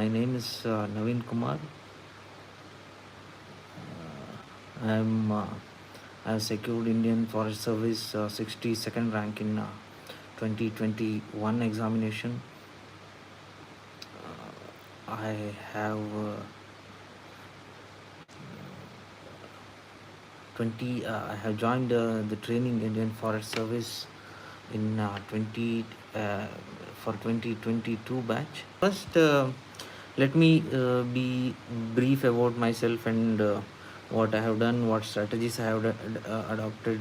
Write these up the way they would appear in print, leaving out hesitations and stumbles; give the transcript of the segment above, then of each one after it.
My name is Naveen Kumar. I have secured Indian Forest Service 62nd rank in 2021 examination. I have 20. I have joined the training Indian Forest Service in 20 for 2022 batch. First, let me be brief about myself and what I have done, what strategies I have adopted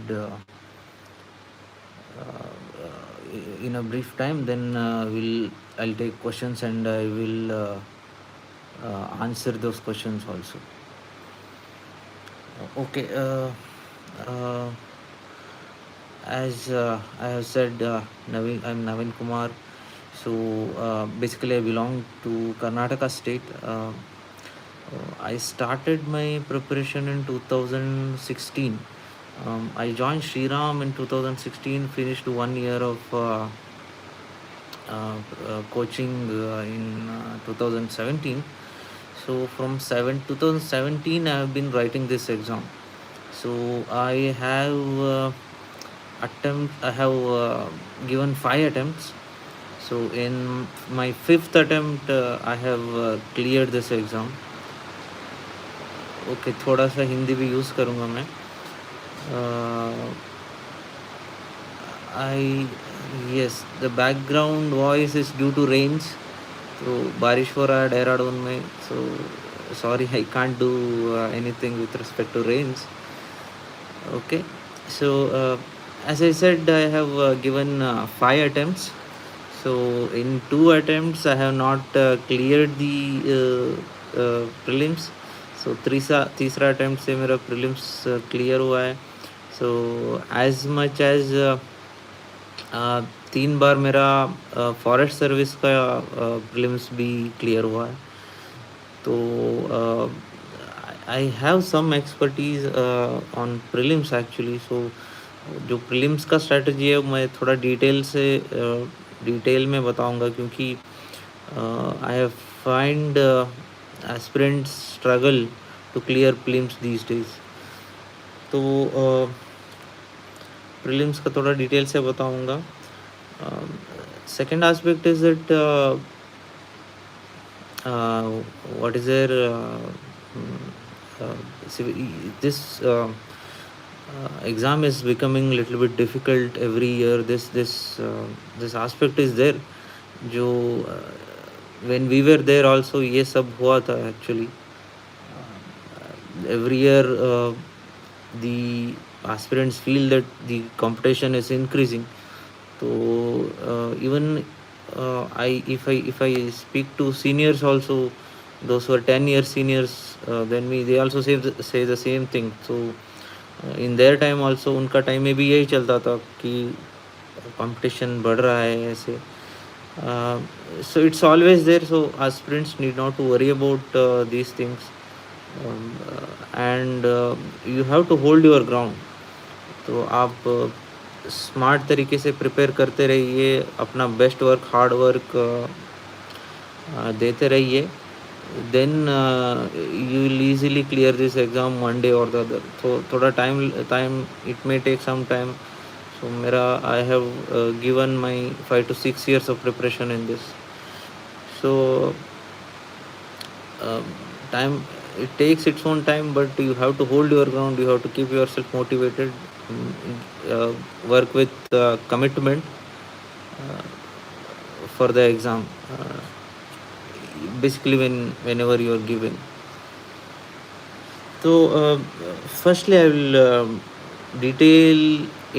in a brief time. Then I'll take questions and I will answer those questions also. Okay. Uh, as I have said, I'm Naveen Kumar. So basically, I belong to Karnataka state. I started my preparation in 2016. I joined Shriram in 2016, finished 1 year of coaching in 2017. So from 2017, I have been writing this exam. So I have given 5 attempts. So in my fifth attempt, I have cleared this exam. Okay थोड़ा सा हिंदी भी use करूँगा मैं. I guess the background voice is due to rains. तो बारिश हो रहा है देहरादून में. So sorry, I can't do anything with respect to rains. Okay, so as I said, I have given 5 attempts. So in 2 attempts I have not cleared the prelims. So तीसरा attempt से मेरा prelims clear हुआ है. So as much as 3 बार मेरा forest service का prelims भी clear हुआ है. तो I have some expertise on prelims actually. So जो प्रीलिम्स का स्ट्रेटजी है मैं थोड़ा डिटेल में बताऊंगा, क्योंकि I have find aspirants struggle to clear prelims these days. तो prelims का थोड़ा डिटेल से बताऊंगा. Second aspect is that what is there this exam is becoming little bit difficult every year. This aspect is there जो when we were there also ये सब हुआ था actually. Every year the aspirants feel that the competition is increasing. So even if I speak to seniors also, those who are 10 years seniors than me, they also say the same thing. So in their time also उनका time में भी यही चलता था कि competition बढ़ रहा है ऐसे. So it's always there. So aspirants need not to worry about these things, and you have to hold your ground. तो आप स्मार्ट तरीके से प्रिपेयर करते रहिए, अपना बेस्ट वर्क, हार्ड वर्क देते रहिए. Then you will easily clear this exam one day और द अदर. तो थोड़ा time it may take some time. So I have given my 5 to 6 years of preparation in this. So time, it takes its own time, but you have to hold your ground. You have to keep yourself motivated, work with commitment for the exam. Basically whenever you are given. So firstly I will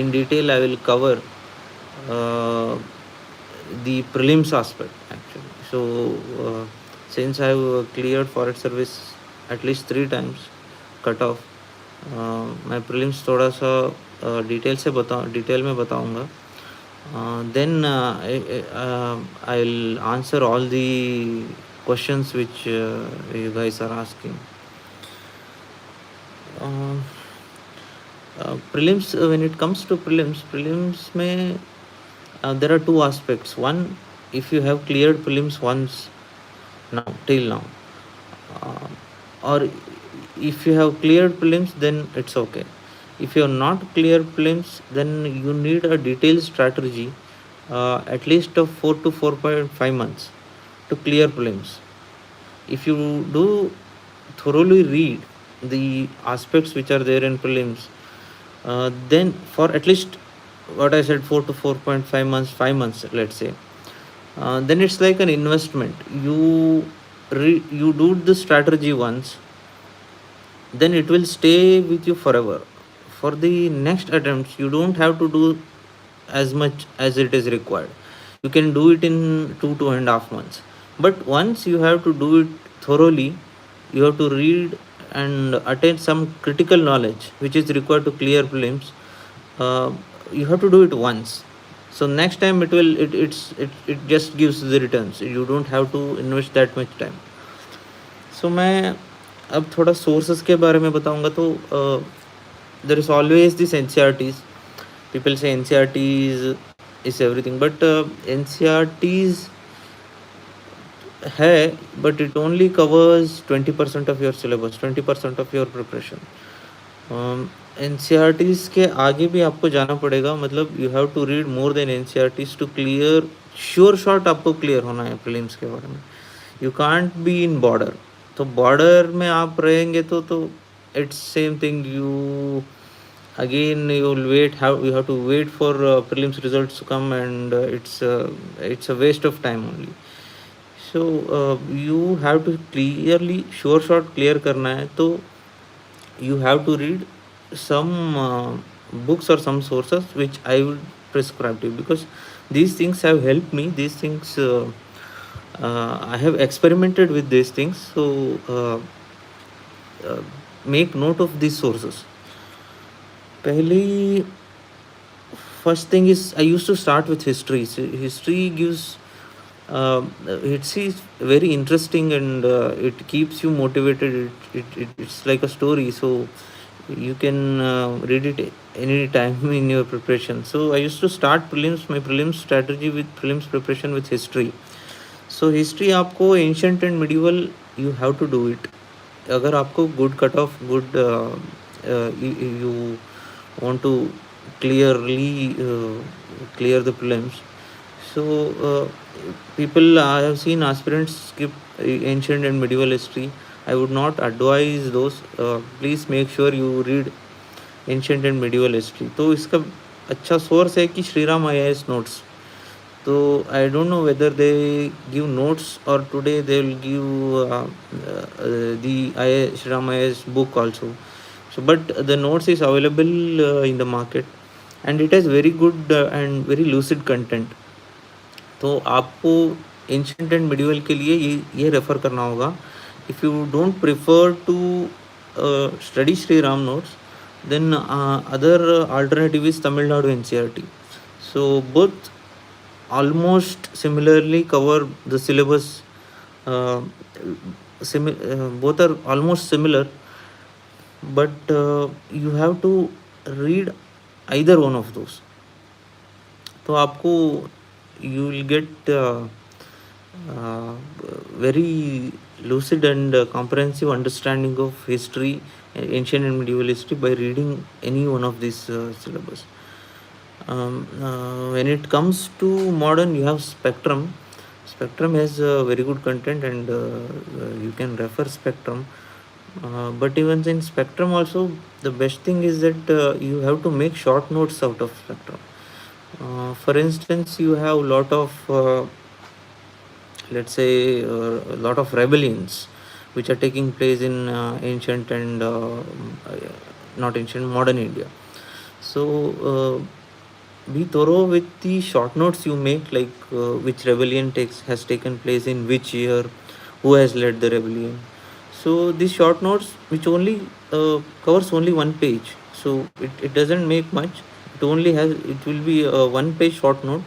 in detail I will cover the prelims aspect actually. So since I have cleared forest service at least 3 times cut off, मैं prelims थोड़ा सा detail में बताऊंगा. Then I'll answer all the questions which you guys are asking. Prelims, when it comes to prelims में there are 2 aspects. One, if you have cleared prelims once, now, till now. uh, or if you have cleared prelims, then it's okay. If you have not cleared prelims, then you need a detailed strategy, at least of 4 to 4.5 months to clear prelims. If you do thoroughly read the aspects which are there in prelims, then for at least what I said, 4 to 4.5 months, 5 months, let's say, then it's like an investment. You do the strategy once, then it will stay with you forever. For the next attempts, you don't have to do as much as it is required. You can do it in 2.5 months. But once you have to do it thoroughly, you have to read and attain some critical knowledge which is required to clear prelims. uh, you have to do it once. So next time it just gives the returns. You don't have to invest that much time. सो मैं अब थोड़ा sources के बारे में बताऊंगा. तो there is always this N C R Ts. People say N C R Ts is everything, but N C R Ts है, but it only covers 20% of your syllabus, 20% of your preparation. N C R Ts के आगे भी आपको जाना पड़ेगा. मतलब you have to read more than N C R Ts to clear. Sure shot आपको clear होना है प्रीलिम्स के बारे में. You can't be in border. तो बॉर्डर में आप रहेंगे तो it's same thing. You again you will wait, you have to wait for prelims results to come, and it's a waste of time only. So you have to clearly sure shot clear करना है, तो you have to read some books or some sources which I would prescribe to you, because these things have helped me. These things I have experimented with these things. So make note of these sources. Pehli, first thing is, I used to start with history. So history gives it's very interesting, and it keeps you motivated. It's like a story, so you can read it any time in your preparation. So I used to start my prelims strategy with prelims preparation with history. So history आपको ancient and medieval, you have to do it. अगर आपको good cut off, good you want to clearly clear the prelims. So people, I have seen aspirants skip ancient and medieval history. I would not advise those. Please make sure you read ancient and medieval history. तो इसका अच्छा source है कि Shri Ram IAS notes. तो I don't know whether they give notes or today they will give the Shri Ram IAS book also. So but the notes is available in the market, and it has very good and very lucid content. तो आपको ancient and medieval के लिए ये refer करना होगा. If you don't prefer to study Shri Ram notes, then other alternative is Tamil Nadu NCERT. So both almost similarly cover the syllabus. Both are almost similar, but you have to read either one of those. तो आपको you will get very lucid and comprehensive understanding of history, ancient and medieval history, by reading any one of these syllabus. When it comes to modern, you have Spectrum. Spectrum has very good content, and you can refer Spectrum. But even in Spectrum also, the best thing is that you have to make short notes out of Spectrum. For instance, you have a lot of let's say a lot of rebellions which are taking place in ancient and not ancient, modern India. So be thorough with the short notes you make, like which rebellion has taken place in which year, who has led the rebellion. So these short notes, which only covers only one page, so it doesn't make much. It will be a one page short note,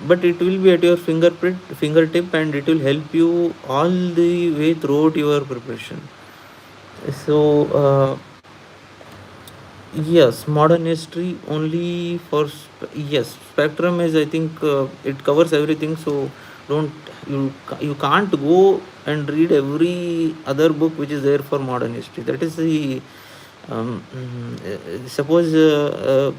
but it will be at your fingertip, and it will help you all the way throughout your preparation. So yes, modern history only for yes, Spectrum is, I think it covers everything. So don't you can't go and read every other book which is there for modern history. That is the suppose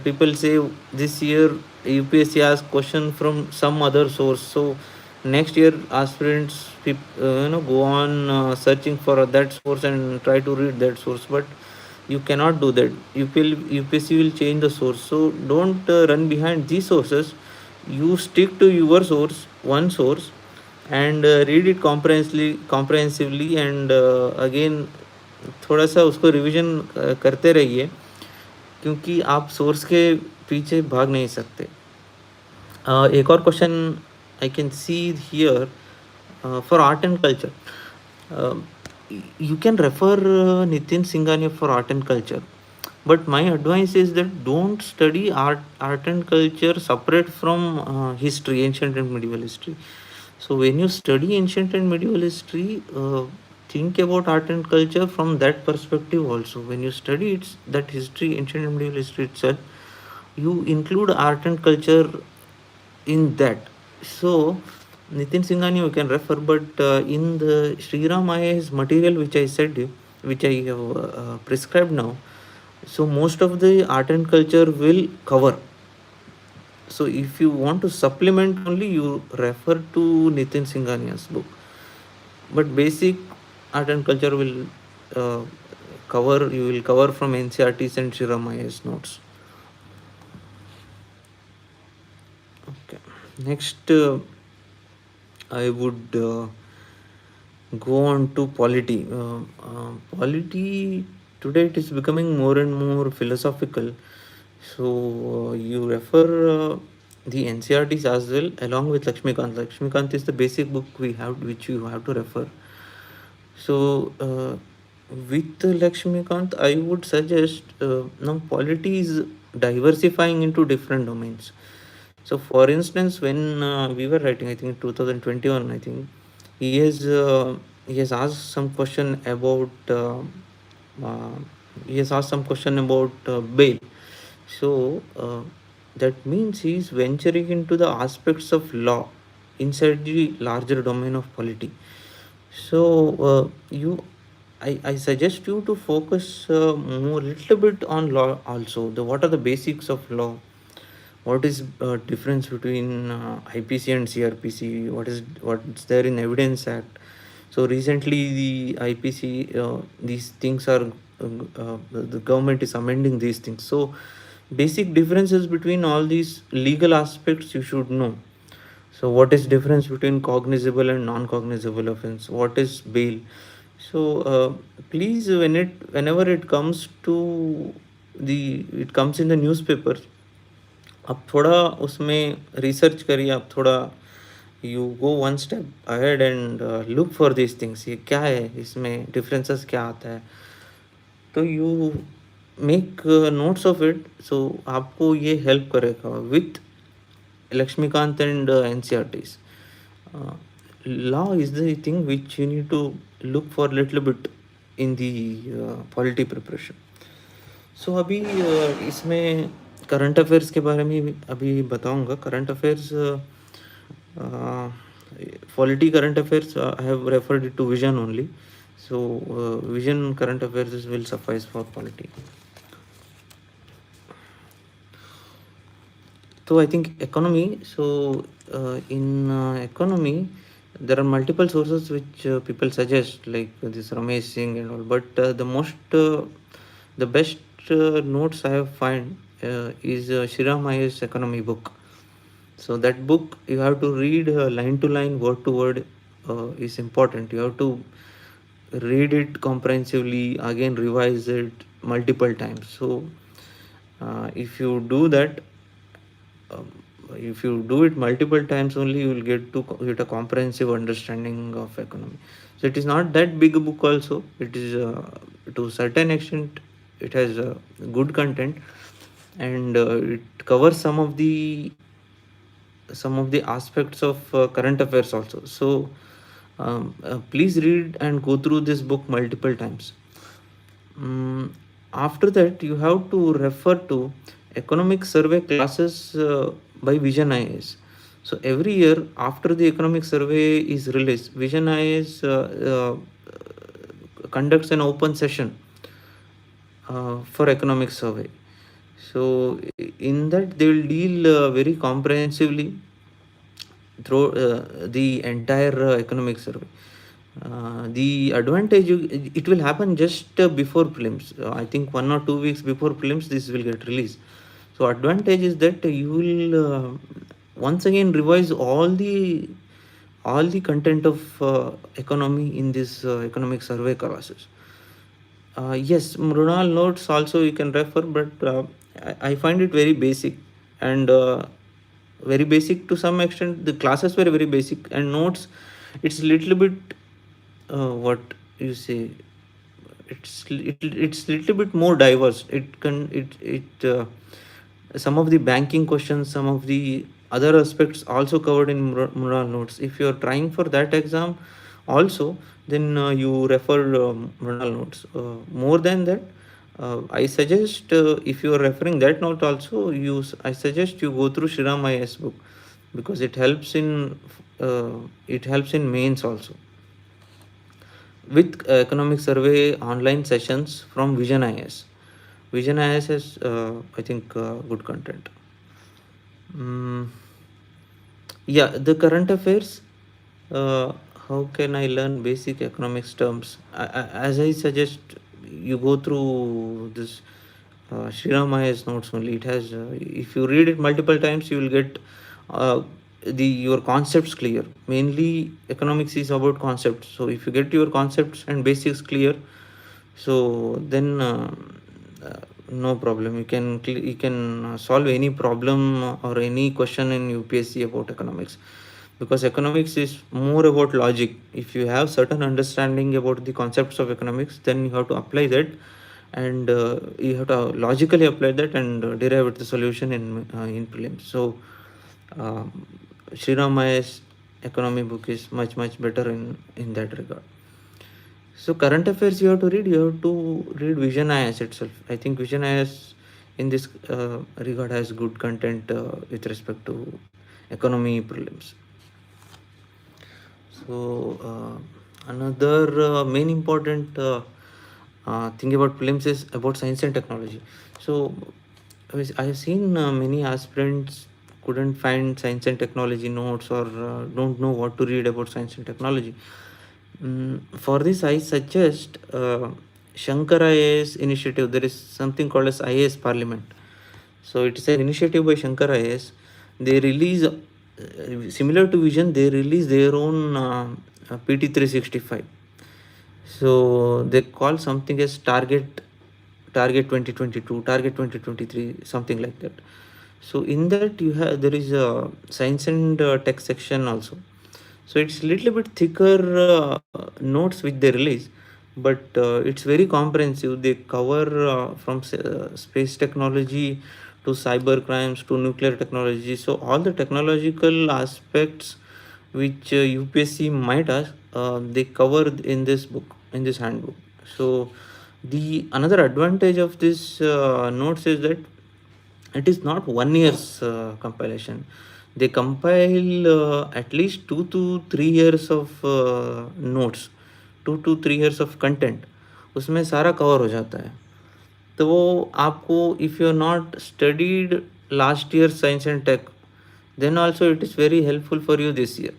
people say this year UPSC asks question from some other source, so next year aspirants go on searching for that source and try to read that source, but you cannot do that. UPSC will change the source, so don't run behind these sources. You stick to your source, one source, and read it comprehensively, and again थोड़ा सा उसको revision करते रहिए, क्योंकि आप source के पीछे भाग नहीं सकते. एक और question I can see here for art and culture. You can refer Nitin Singhania for art and culture, but my advice is that don't study art and culture separate from history, ancient and medieval history. So when you study ancient and medieval history, think about art and culture from that perspective also. When you study that history, ancient and medieval history itself, you include art and culture in that. So Nitin Singhani you can refer, but in the Sri Ram IAS material which I said, which I have prescribed now, so most of the art and culture will cover. So if you want to supplement only, you refer to Nitin Singhania's book, but basic art and culture will you will cover from NCERT's and Sri Ram IAS notes. Okay, next I would go on to polity. Polity today it is becoming more and more philosophical. So you refer the NCERTs as well, along with Lakshmikant. Lakshmikant is the basic book which you have to refer. So with Lakshmikant, I would suggest now polity is diversifying into different domains. So for instance, when we were writing, I think in 2021, I think he has asked some question about uh, bail. So that means he is venturing into the aspects of law inside the larger domain of polity. So I suggest you to focus more little bit on law also. What are the basics of law? What is difference between IPC and CRPC? What's there in Evidence Act? So recently the IPC, these things are the government is amending these things. So basic differences between all these legal aspects you should know. So what is difference between cognizable and non-cognizable offense? What is bail? So please, whenever it comes to it comes in the newspaper, आप थोड़ा उसमें research करिए, आप थोड़ा you go one step ahead and look for this things. ये क्या है, इसमें डिफरेंसेस क्या आता है, तो you make notes of it. So आपको ये हेल्प करेगा with Lakshmikant and NCERTs. Law is the thing which you need to look for little bit in the polity preparation. So अभी इसमें करंट अफेयर्स के बारे में अभी बताऊंगा. Current affairs polity current affairs I have referred it to Vision only. So vision current affairs will suffice for polity. So I think economy. So in economy, there are multiple sources which people suggest, like this Ramesh Singh and all. But the best notes I have find is Shriram Mayer's economy book. So that book you have to read line to line, word to word is important. You have to read it comprehensively, again revise it multiple times. So if you do that, if you do it multiple times only, you will get a comprehensive understanding of economy. So it is not that big a book also. It is to a certain extent it has good content, and it covers some of the aspects of current affairs also. So please read and go through this book multiple times. After that, you have to refer to economic survey classes by Vision IAS. So every year after the economic survey is released, Vision IAS conducts an open session for economic survey. So in that they will deal very comprehensively through the entire economic survey. The advantage it will happen just before prelims. I think 1 or 2 weeks before prelims this will get released. So advantage is that you will once again revise all the content of economy in this economic survey classes. Yes, Mrunal notes also you can refer, but I find it very basic and very basic to some extent. The classes were very basic and notes. It's little bit what you say. It's little bit more diverse. Some of the banking questions, some of the other aspects also covered in Mural notes. If you are trying for that exam also, then you refer Mural notes. More than that, I suggest if you are referring that note also, I suggest you go through Shriram IS book, because it helps in mains also, with economic survey online sessions from Vision IS. Vision IS has, I think, good content. Mm, yeah, the current affairs. Uh, how can I learn basic economics terms? As I suggest, you go through this Sriram IS notes only. It has, if you read it multiple times, you will get uh, your concepts clear. Mainly, economics is about concepts. So if you get your concepts and basics clear, so then no problem. You can solve any problem or any question in UPSC about economics, because economics is more about logic. If you have certain understanding about the concepts of economics, then you have to apply that, and you have to logically apply that and derive the solution in prelims. So uh, Sriram Maya's economy book is much better in that regard. So current affairs you have to read. You have to read Vision IS itself. I think Vision IS in this regard has good content with respect to economy prelims. So another main important thing about prelims is about science and technology. So I have seen many aspirants couldn't find science and technology notes, or don't know what to read about science and technology. For this, I suggest Shankar IAS initiative. There is something called as IAS Parliament. So it is an initiative by Shankar IAS. They release, similar to Vision, they release their own PT 365. So they call something as Target 2022, Target 2023, something like that. So in that there is a science and tech section also. So it's little bit thicker notes which they release, but it's very comprehensive. They cover from space technology to cyber crimes to nuclear technology. So all the technological aspects which UPSC might ask, they cover in this book, in this handbook. So the another advantage of this notes is that it is not 1 year's compilation. They compile at least 2 to 3 years of notes, 2 to 3 years of content. उसमें सारा cover हो जाता है. तो वो आपको, if you are not studied last year science and tech, then also it is very helpful for you this year.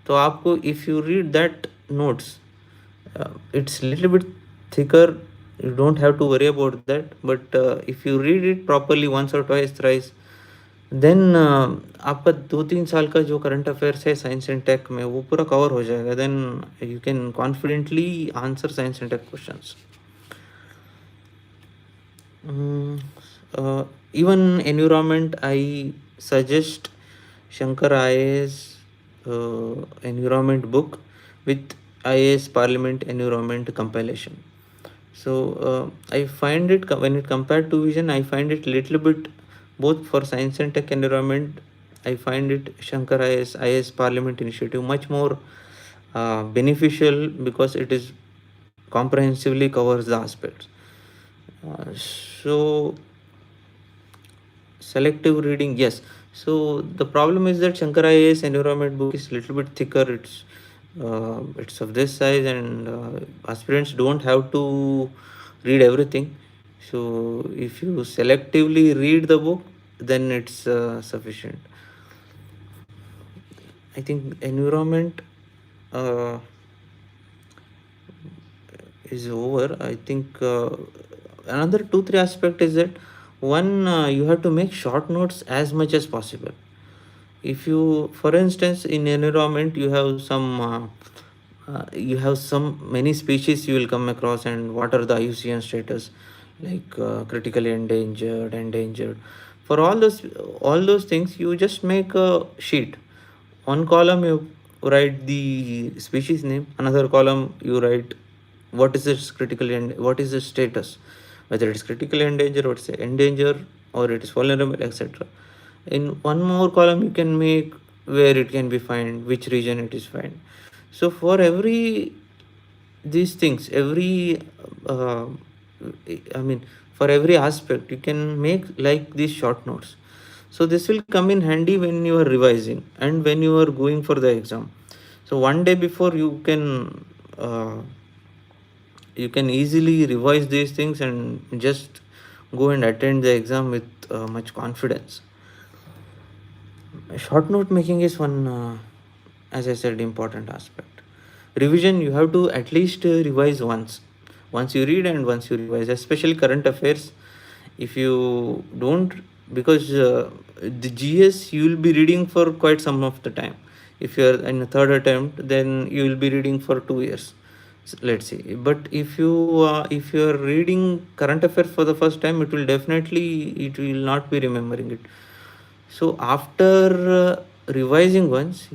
तो आपको, if you read that notes, it's little bit thicker. You don't have to worry about that, but if you read it properly once or twice thrice, then आपका 2-3 साल का जो current affairs है science and tech में वो पूरा cover हो जाएगा. Then you can confidently answer science and tech questions. Even environment, I suggest Shankar IAS environment book with IAS Parliament environment compilation. So I find it, when it compared to Vision, I find it little bit, both for science and tech environment, I find it Shankar IAS Parliament initiative much more beneficial, because it is comprehensively covers the aspects. So selective reading, yes, So the problem is that Shankar IAS environment book is a little bit thicker. It's of this size, and aspirants don't have to read everything. So if you selectively read the book, then it's sufficient. I think environment uh, is over. I think another 2-3 aspect is that one, you have to make short notes as much as possible. If you, for instance, in environment you have some many species you will come across, and what are the IUCN status, like critically endangered. For all those things, you just make a sheet. One column you write the species name, another column you write what is its critically and what is its status, whether it's critically endangered or it's endangered or it is vulnerable, etc. In one more column you can make where it can be found, which region it is found. So for every these things, every uh, I mean for every aspect you can make like these short notes. So this will come in handy when you are revising and when you are going for the exam. So one day before uh, you can easily revise these things and just go and attend the exam with much confidence. Short note making is one, as I said, important aspect. Revision, you have to at least revise once you read and once you revise, especially current affairs. If you don't, because the GS you will be reading for quite some of the time. If you are in a third attempt, then you will be reading for 2 years, let's say. But if you are reading current affairs for the first time, it will not be remembering it. So after revising once,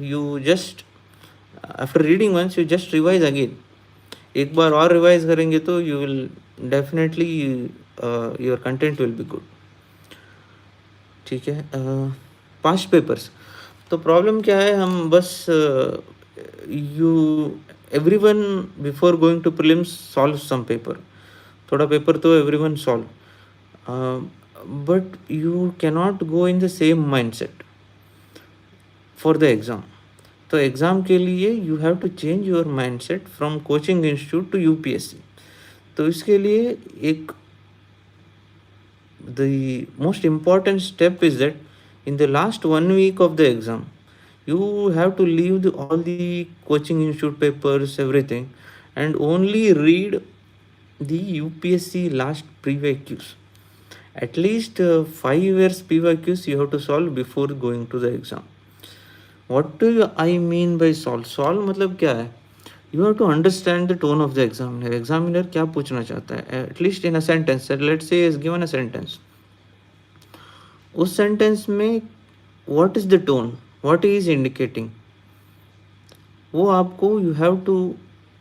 after reading once, you just revise again. एक बार और revise करेंगे तो you will definitely your content will be good. ठीक है. Past papers, तो problem क्या है, हम बस you everyone before going to prelims solve some paper, थोड़ा पेपर तो everyone solve, but you cannot go in the same mindset for the exam. तो एग्ज़ाम के लिए you have to change your mindset from coaching institute to UPSC. तो इसके लिए एक the most important step is that in the last 1 week of the exam, you have to leave all the coaching institute papers, everything, and only read the UPSC last PYQs. At least 5 years PYQs you have to solve before going to the exam. What do I mean by solve? Solve मतलब क्या है? You have to understand the tone of the examiner. Examiner क्या पूछना चाहता है? At least in a sentence. Let's say is given a sentence. उस sentence में what is the tone, what he is indicating, वो आपको you have to,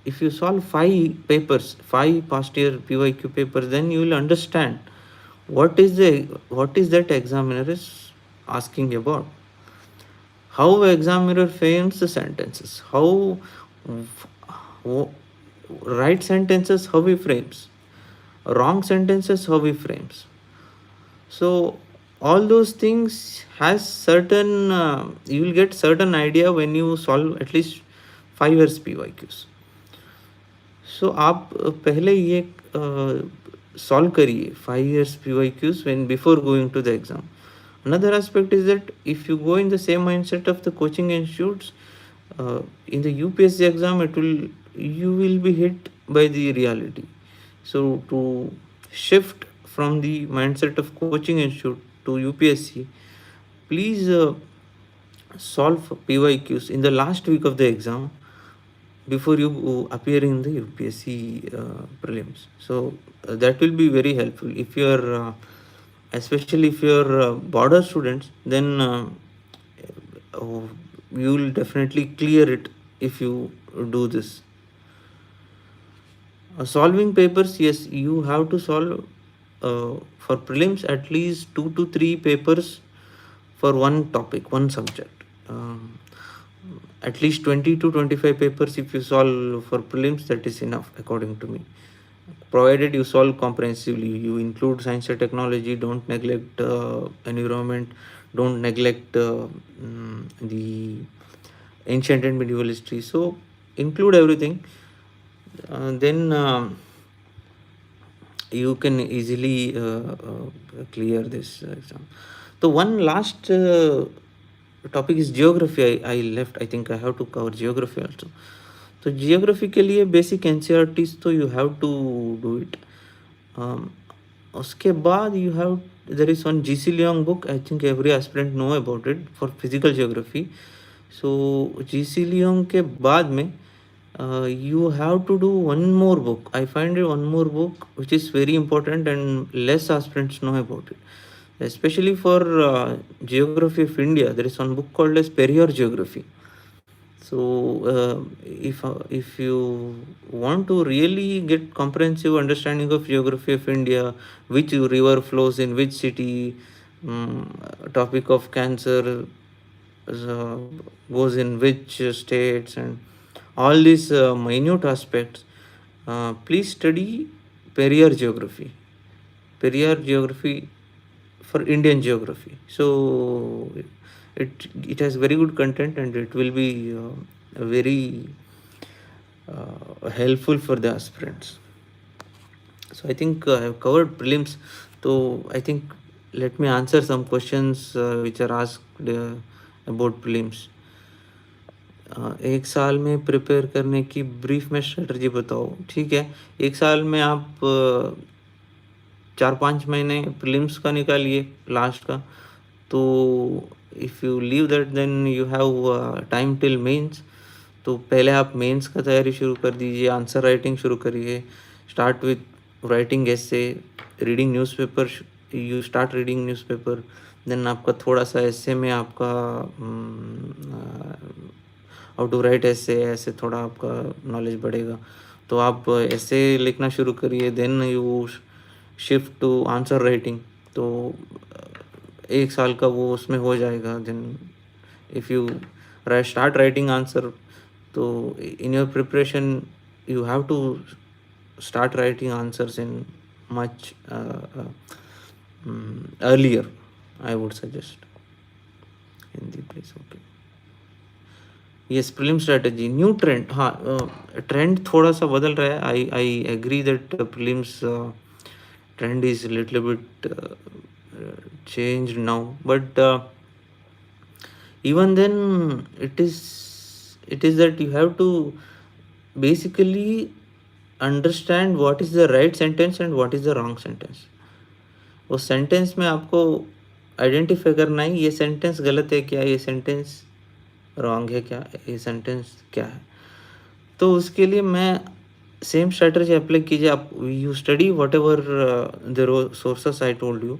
if you solve 5 papers, 5 past year PYQ papers, then you will understand what is that examiner is asking about, how examiner frames the sentences, how right sentences how he frames, wrong sentences how he frames. So all those things has certain you will get certain idea when you solve at least 5 years PYQs. So आप पहले ये solve करिए 5 years PYQs when before going to the exam. Another aspect is that if you go in the same mindset of the coaching institutes, in the UPSC exam you will be hit by the reality. So to shift from the mindset of coaching institute to UPSC, please solve PYQs in the last week of the exam before you appear in the UPSC prelims. So that will be very helpful. If you are especially if you are border students, then you will definitely clear it if you do this. Solving papers, yes, you have to solve for prelims at least 2 to 3 papers for one topic, one subject. At least 20 to 25 papers if you solve for prelims, that is enough according to me. Provided you solve comprehensively, you include science and technology, don't neglect environment, don't neglect the ancient and medieval history. So include everything, then you can easily clear this exam. So one last topic is geography. I left. I think I have to cover geography also. तो geography के लिए basic NCERTs तो you have to do it. उसके बाद you have, there is one GC Leong book, I think every aspirant know about it for physical geography. So GC Leong के बाद में you have to do one more book. I find it one more book which is very important and less aspirants know about it, especially for geography of India. There is one book called as Periyar Geography. So if you want to really get comprehensive understanding of geography of India, which river flows in which city, topic of cancer uh, goes in which states, and all these minute aspects, please study Periyar Geography. Periyar Geography for Indian geography. So it has very good content and it will be very helpful for the aspirants. So I think I have covered prelims. So I think let me answer some questions which are asked about prelims. एक साल में prepare करने की brief में strategy बताओ. ठीक है, एक साल में आप 4-5 महीने प्रीलिम्स का निकालिए लास्ट का. तो if you leave that then you have time till mains. तो पहले आप मेंस का तैयारी शुरू कर दीजिए, आंसर राइटिंग शुरू करिए. Start with writing essay, reading newspaper. You start reading newspaper, then आपका थोड़ा सा एसे में आपका हाउ टू राइट ऐसे, ऐसे थोड़ा आपका नॉलेज बढ़ेगा. तो आप ऐसे लिखना शुरू करिए, then you shift to answer writing. तो एक साल का वो उसमें हो जाएगा. Then if you start writing answer, तो in your preparation you have to start writing answers in much earlier, I would suggest. Hindi please. Okay. Yes, prelim strategy, new trend. हाँ, ट्रेंड थोड़ा सा बदल रहा है. I agree that prelims trend is little bit changed now, but even then it is that you have to basically understand what is the right sentence and what is the wrong sentence. उस sentence में आपको identify करना है, ये sentence गलत है क्या, ये सेंटेंस रॉन्ग है क्या, ये सेंटेंस क्या है. तो उसके लिए मैं सेम स्ट्रेटजी अप्लाई कीजिए. आप you study whatever the sources I told you.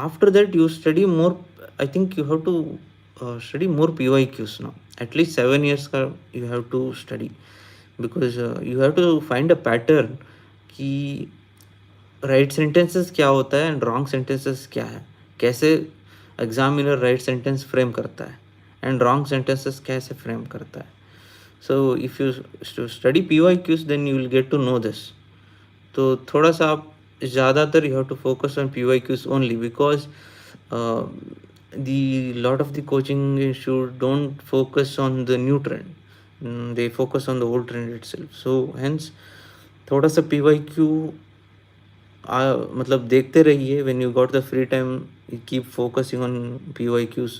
After that you study more. I think you have to study more PYQs now. At least 7 years का you have to study, because you have to find a pattern कि right sentences क्या होता है and wrong sentences क्या है, कैसे examiner right sentence frame करता है and wrong sentences कैसे frame करता है. So if you study PYQs then you will get to know this. तो थोड़ा सा आप ज़्यादातर you have to focus on PYQs only, because the lot of the coaching institute don't focus on the new trend. They focus on the old trend itself. So hence थोड़ा सा PYQ मतलब देखते रहिए. when you got the free time you keep focusing on PYQs.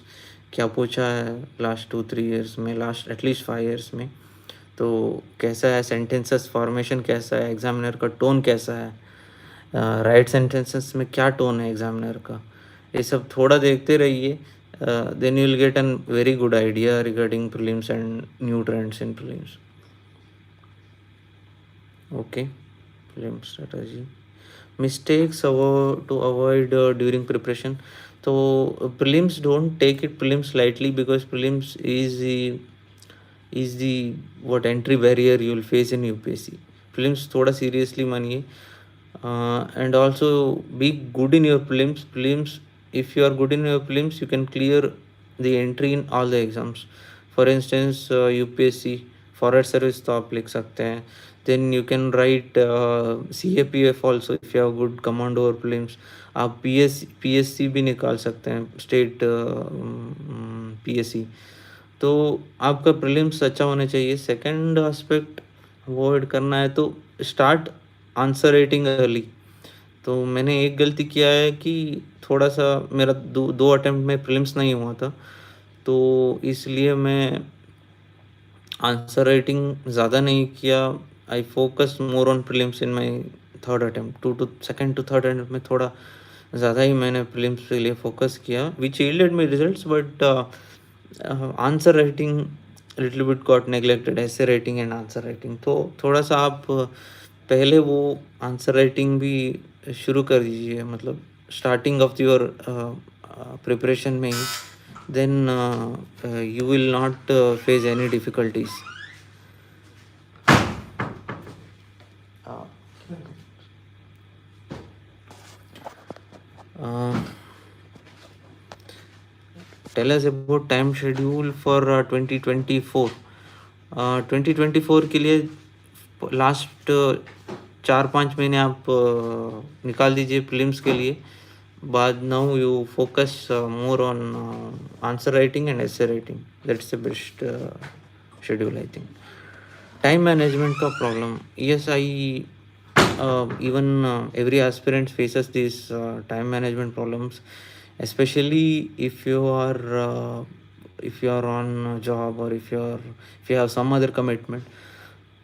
क्या पूछा है last 2-3 years में, last at least 5 years में. तो कैसा है सेंटेंसेस फॉर्मेशन, कैसा है एग्जामिनर का टोन, कैसा है राइट सेंटेंसेस में क्या टोन है एग्जामिनर का, ये सब थोड़ा देखते रहिए. Then you will get an very good idea regarding prelims and new trends in prelims. Okay, prelim strategy, mistakes to avoid during preparation. तो prelims don't take it prelims lightly, because prelims is the what entry barrier you will face in UPSC. Prelims थोड़ा seriously मानिए. And also be good in your prelims. If you are good in your prelims, you can clear the entry in all the exams. For instance, UPSC forest service तो आप लिख सकते हैं। Then you can write CAPF also if you have good command over prelims. आप PSC भी निकाल सकते हैं, स्टेट PSC। तो आपका प्रीलिम्स अच्छा होना चाहिए। सेकंड एस्पेक्ट अवॉइड करना है तो स्टार्ट आंसर राइटिंग अर्ली। तो मैंने एक गलती किया है कि थोड़ा सा मेरा दो अटेम्प्ट में प्रीलिम्स नहीं हुआ था, तो इसलिए मैं आंसर राइटिंग ज़्यादा नहीं किया। I focus more on prelims in my third attempt. Second to third attempt में थोड़ा ज़्यादा ही मैंने प्रीलिम्स के लिए फोकस किया, विच yielded my results, but answer writing little bit got neglected, ऐसे राइटिंग एंड आंसर राइटिंग। तो थोड़ा सा आप पहले वो आंसर राइटिंग भी शुरू कर दीजिए, मतलब स्टार्टिंग ऑफ योर प्रिपरेशन में ही, then you will not face any difficulties. Uh, Tell us about time schedule for 2024. 2024 के लिए लास्ट 4-5 महीने आप निकाल दीजिए प्रीलिम्स के लिए। बाद now you focus more on answer writing and essay writing, that's the best schedule I think. Time management का problem, yes I even every aspirant faces these time management problems, especially if you are on a job, or if you have some other commitment.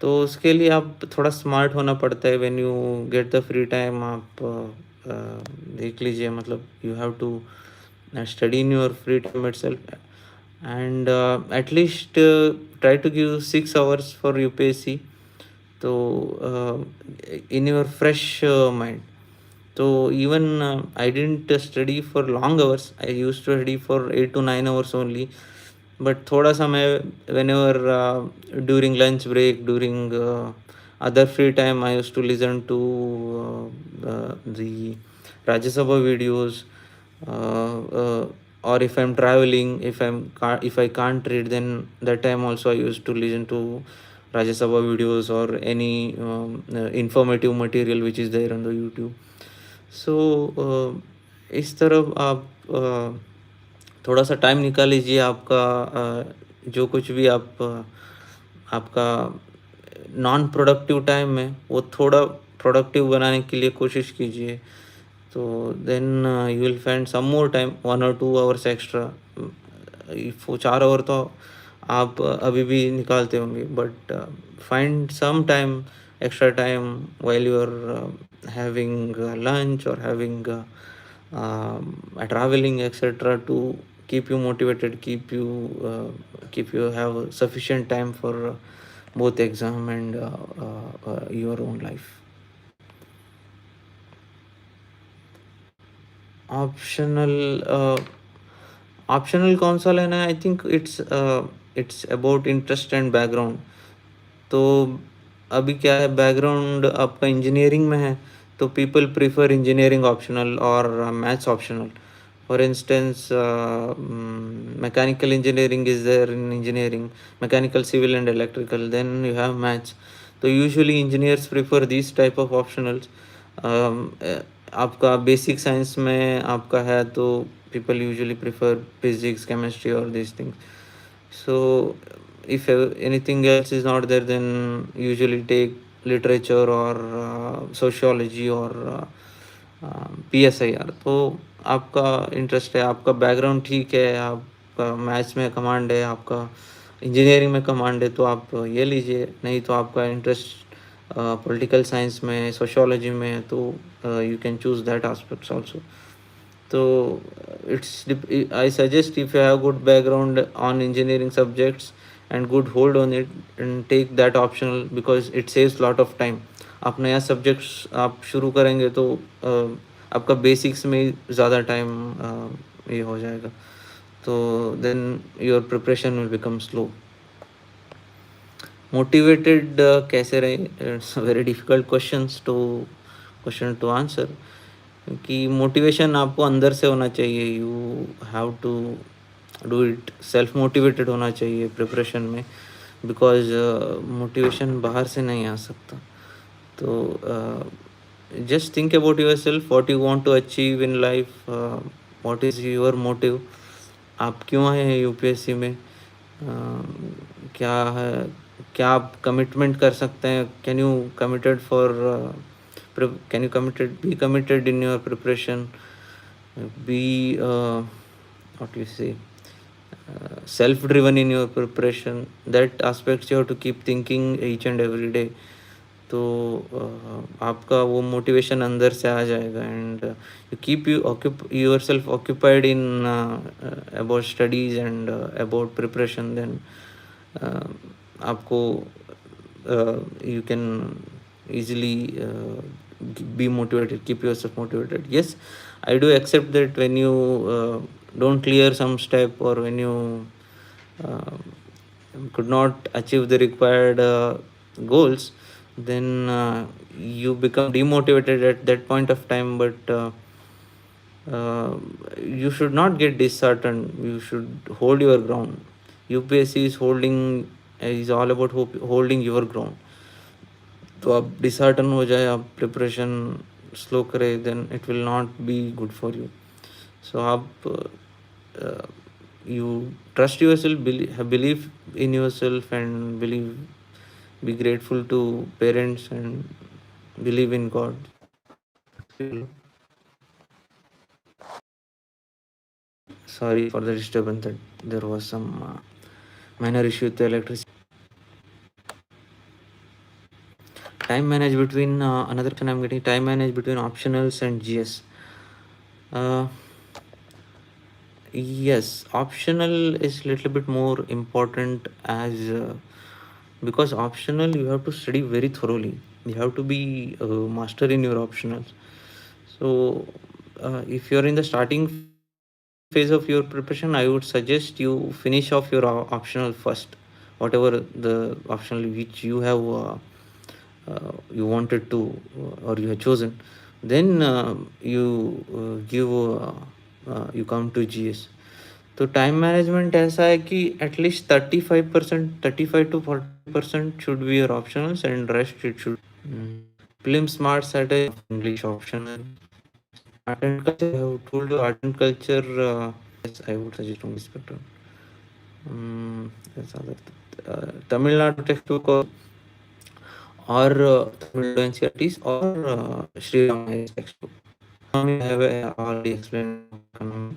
तो उसके लिए आप थोड़ा smart होना पड़ता है। When you get the free time आप देख लीजिए, मतलब you have to study in your free time itself, and at least try to give 6 hours for UPSC। तो in your fresh mind. So even I didn't study for long hours. I used to study for 8 to 9 hours only. But थोड़ा सा मैं whenever during lunch break, during other free time, I used to listen to the Rajya Sabha videos, or if I'm traveling, if I can't read, then that time also I used to listen to Rajya Sabha videos or any informative material which is there on the YouTube. So इस तरह आप थोड़ा सा time निकाल लीजिए। आपका जो कुछ भी आपका नॉन प्रोडक्टिव टाइम है वो थोड़ा प्रोडक्टिव बनाने के लिए कोशिश कीजिए। तो then you will find some more time, 1 or 2 hours extra. 4 hour तो आप अभी भी निकालते होंगे, but find some time, extra time while you are having lunch or having traveling etc. to keep you motivated, keep you have sufficient time for both exam and your own life. Optional कौन सा लेना है? I think it's about interest and background. तो अभी क्या है, background आपका engineering में है तो पीपल प्रीफर इंजीनियरिंग ऑप्शनल और maths optional. For instance mechanical engineering is there in engineering, mechanical, civil and electrical, then you have maths. तो usually engineers prefer this type of optionals. आपका basic science में आपका है तो people usually prefer physics, chemistry, or these things. So if anything else is not there, then usually take literature or sociology or PSIR। तो आपका interest है, आपका background ठीक है, आपका मैथ्स में कमांड है, आपका इंजीनियरिंग में कमांड है, तो आप ये लीजिए। नहीं तो आपका इंटरेस्ट पॉलिटिकल साइंस में, सोशियोलॉजी में है, तो you can choose that aspects also. So I suggest, if you have good background on engineering subjects and good hold on it, and take that optional because it saves lot of time. आप नया subjects आप शुरू करेंगे तो आपका basics में ज़्यादा time ये हो जाएगा, तो then your preparation will become slow. Motivated कैसे रहे? It's very difficult question to answer, क्योंकि मोटिवेशन आपको अंदर से होना चाहिए। You have to do it, self motivated होना चाहिए प्रिपरेशन में। बिकॉज मोटिवेशन बाहर से नहीं आ सकता. तो just think about yourself, what you want to achieve in life, what is your motive, आप क्यों आए हैं यूपीएससी में, क्या है, क्या आप कमिटमेंट कर सकते हैं, can you committed for, can you committed be committed in your preparation, be what you say, self driven in your preparation. That aspects you have to keep thinking each and every day. तो आपका वो motivation अंदर से आ जाएगा, and you keep yourself occupied in about studies and about preparation. Then आपको you can easily be motivated, keep yourself motivated. Yes, I do accept that when you don't clear some step, or when you uh, could not achieve the required goals, then you become demotivated at that point of time. But uh, you should not get disheartened, you should hold your ground. UPSC is all about holding your ground. तो आप dishearten हो जाए, आप preparation slow करें, then it will not be good for you. So आप you trust yourself, believe in yourself, and believe, be grateful to parents, and believe in God. Sorry for the disturbance, that there was some minor issue with the electricity. Time manage between another question I'm getting, time manage between optionals and GS. Yes, optional is little bit more important, as because optional you have to study very thoroughly. You have to be a master in your optionals. So if you're in the starting phase of your preparation, I would suggest you finish off your optional first, whatever the optional which you have you wanted to, or you have chosen. Then you come to GS. तो time management ऐसा है कि at least 35% should be your optionals, and rest it should. Film smart set English optional. Art and culture, I have told you, art and culture, yes, I would suggest from this spectrum. That's other. Tamil Nadu textbook, or Tamil Nadu NCERTs, or Sri Rama's textbook. I have already explained economy.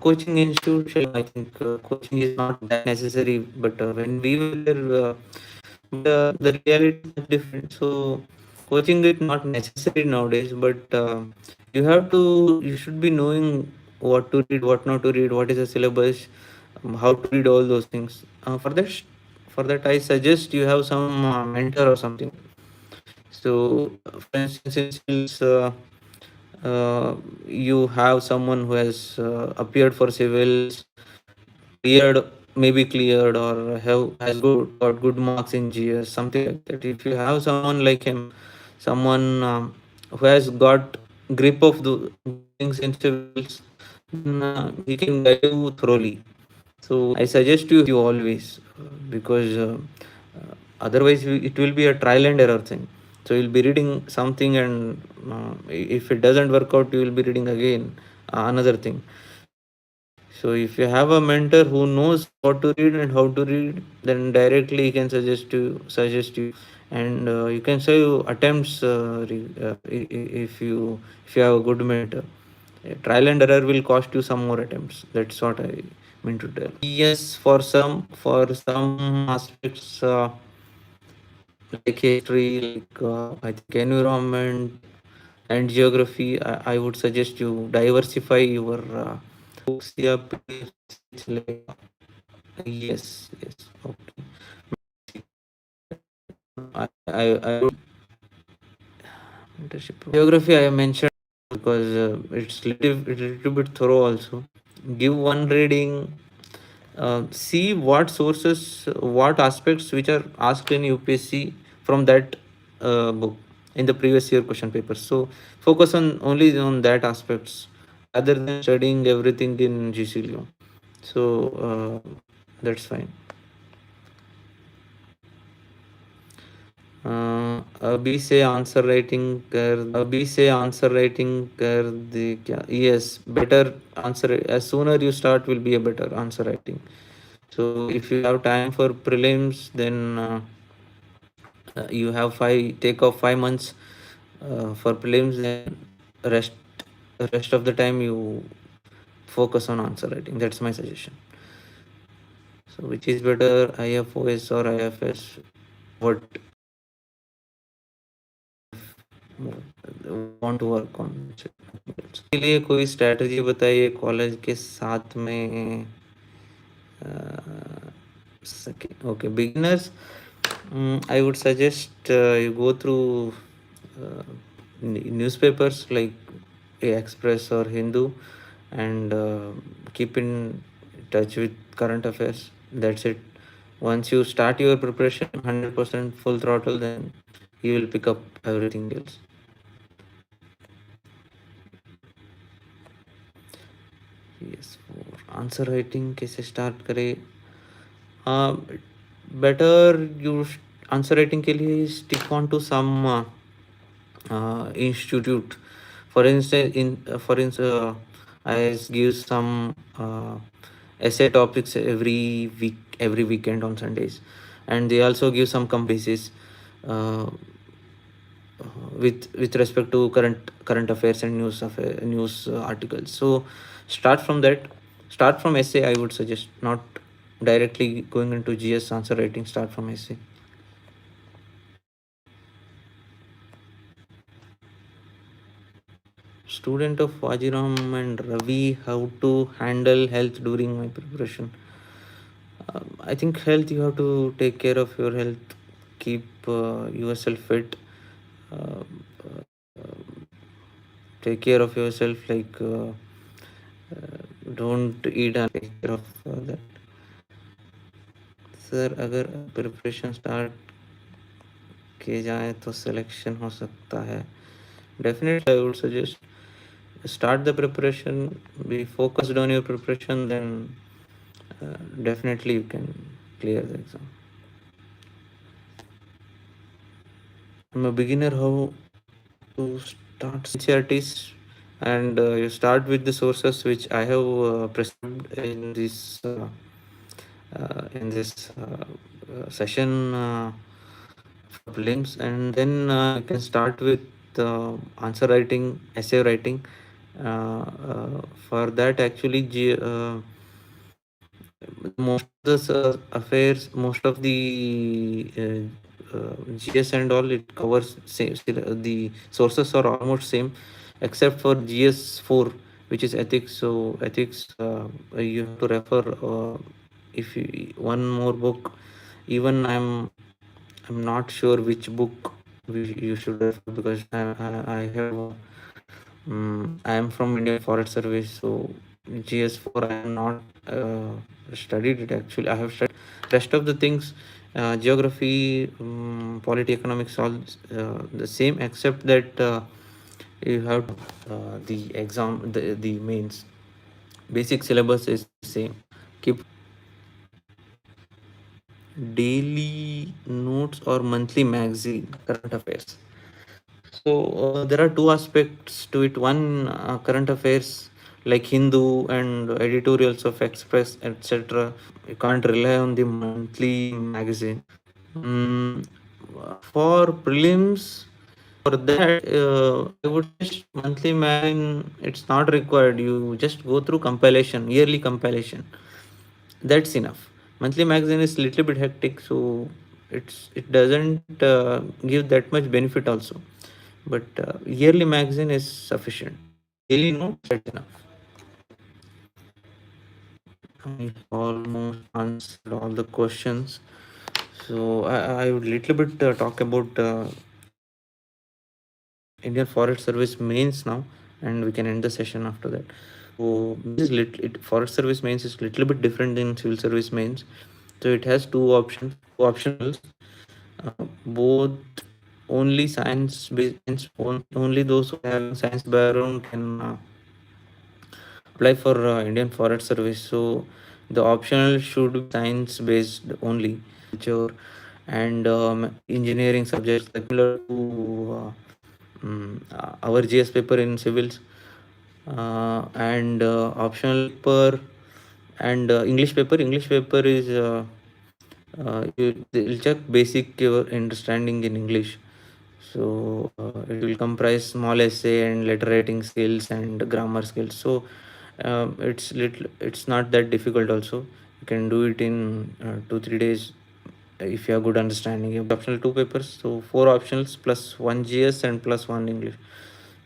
Coaching institution, I think coaching is not that necessary, but when we were the reality is different. So coaching is not necessary nowadays, but you should be knowing what to read, what not to read, what is the syllabus, how to read all those things. For that, I suggest you have some mentor or something. So, for instance, since you have someone who has appeared for civils, cleared, maybe cleared, or has got good marks in GS, something like that. If you have someone like him, someone who has got grip of the things in civils, then he can guide you thoroughly. So I suggest you always, because otherwise it will be a trial and error thing. So you'll be reading something, and if it doesn't work out, you will be reading again another thing. So if you have a mentor who knows what to read and how to read, then directly he can suggest you, and you can save attempts if you have a good mentor. Trial and error will cost you some more attempts. That's what I mean to tell. Yes, for some aspects, like history, like I think environment and geography, I would suggest you diversify your books. Yeah, it's like, yes, yes. Okay. I would internship. Geography I mentioned because it's little bit thorough also. Give one reading. See what sources, what aspects which are asked in UPSC from that book in the previous year question papers. So focus on only on that aspects rather than studying everything in GCLU. So that's fine. अभी से answer writing कर दे क्या? Yes, better answer. As sooner you start will be a better answer writing. So if you have time for prelims, then you have take off 5 months for prelims, then rest rest of the time you focus on answer writing. That's my suggestion. So which is better, IFOS or IFS? What want to work on? के लिए कोई strategy बताइए college के साथ में सके. Okay, beginners, I would suggest you go through newspapers like Express or Hindu, and keep in touch with current affairs. That's it. Once you start your preparation 100% full throttle, then you will pick up everything else. Yes, for answer writing कैसे start करें? Better you answer writing के लिए stick on to some institute. For instance, I give some essay topics every week, every weekend on Sundays, and they also give some basis uh, with respect to current affairs and news articles. So start from that. Start from essay. I would suggest, not directly going into GS answer writing. Start from essay. Student of Vajiram and Ravi, how to handle health during my preparation? I think health, you have to take care of your health, keep yourself fit, uh, take care of yourself, like don't eat and take care of that. Sir अगर preparation start किए जाए तो selection हो सकता है. Definitely I would suggest start the preparation, be focused on your preparation, then definitely you can clear the exam. I'm a beginner, how to start? NCERTs, and you start with the sources which I have prescribed in this session for prelims, and then you can start with answer writing, essay writing. For that, actually, most of the affairs, most of the GS and all, it covers same. The sources are almost same, except for GS4, which is ethics. So ethics, you have to refer if you, one more book. Even I'm not sure which book you should refer, because I have I am from Indian Forest Service, so GS4 I am not studied it actually. I have studied rest of the things, geography, polity, economics, all the same, except that you have the exam, the mains. Basic syllabus is same. Keep daily notes or monthly magazine current affairs. So there are two aspects to it. One, current affairs like Hindu and editorials of Express, etc. You can't rely on the monthly magazine. For prelims, for that, I would say monthly magazine, it's not required. You just go through compilation, yearly compilation. That's enough. Monthly magazine is little bit hectic, so it doesn't give that much benefit also. But yearly magazine is sufficient. Daily notes, that's enough. I almost answered all the questions. So I would little bit talk about Indian Forest Service mains now, and we can end the session after that. So this Forest Service mains is little bit different than civil service mains. So it has two optionals. Both only science based, only those who have science background can apply for Indian Forest Service. So the optional should be science based only. Culture and engineering subjects similar to our GS paper in civils, and optional paper and English paper. English paper is they'll check basic your understanding in English. So it will comprise small essay and letter writing skills and grammar skills. So it's not that difficult. Also, you can do it in 2-3 days if you have good understanding. You have optional two papers, so four optionals plus one GS and plus one English.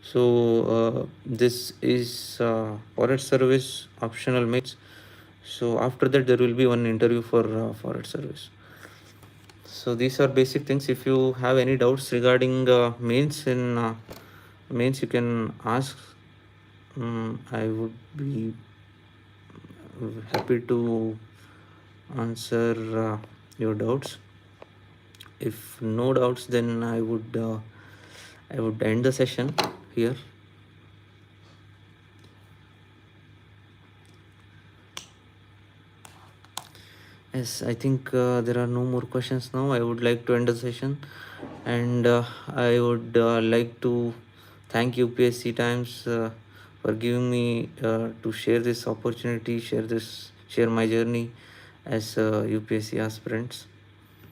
So this is forest service optional mains. So after that, there will be one interview for forest service. So these are basic things. If you have any doubts regarding mains, you can ask. I would be happy to answer your doubts. If no doubts, then I would end the session here. Yes, I think there are no more questions now. I would like to end the session, and I would like to thank UPSC Times for giving me to share this opportunity, share my journey as UPSC aspirants.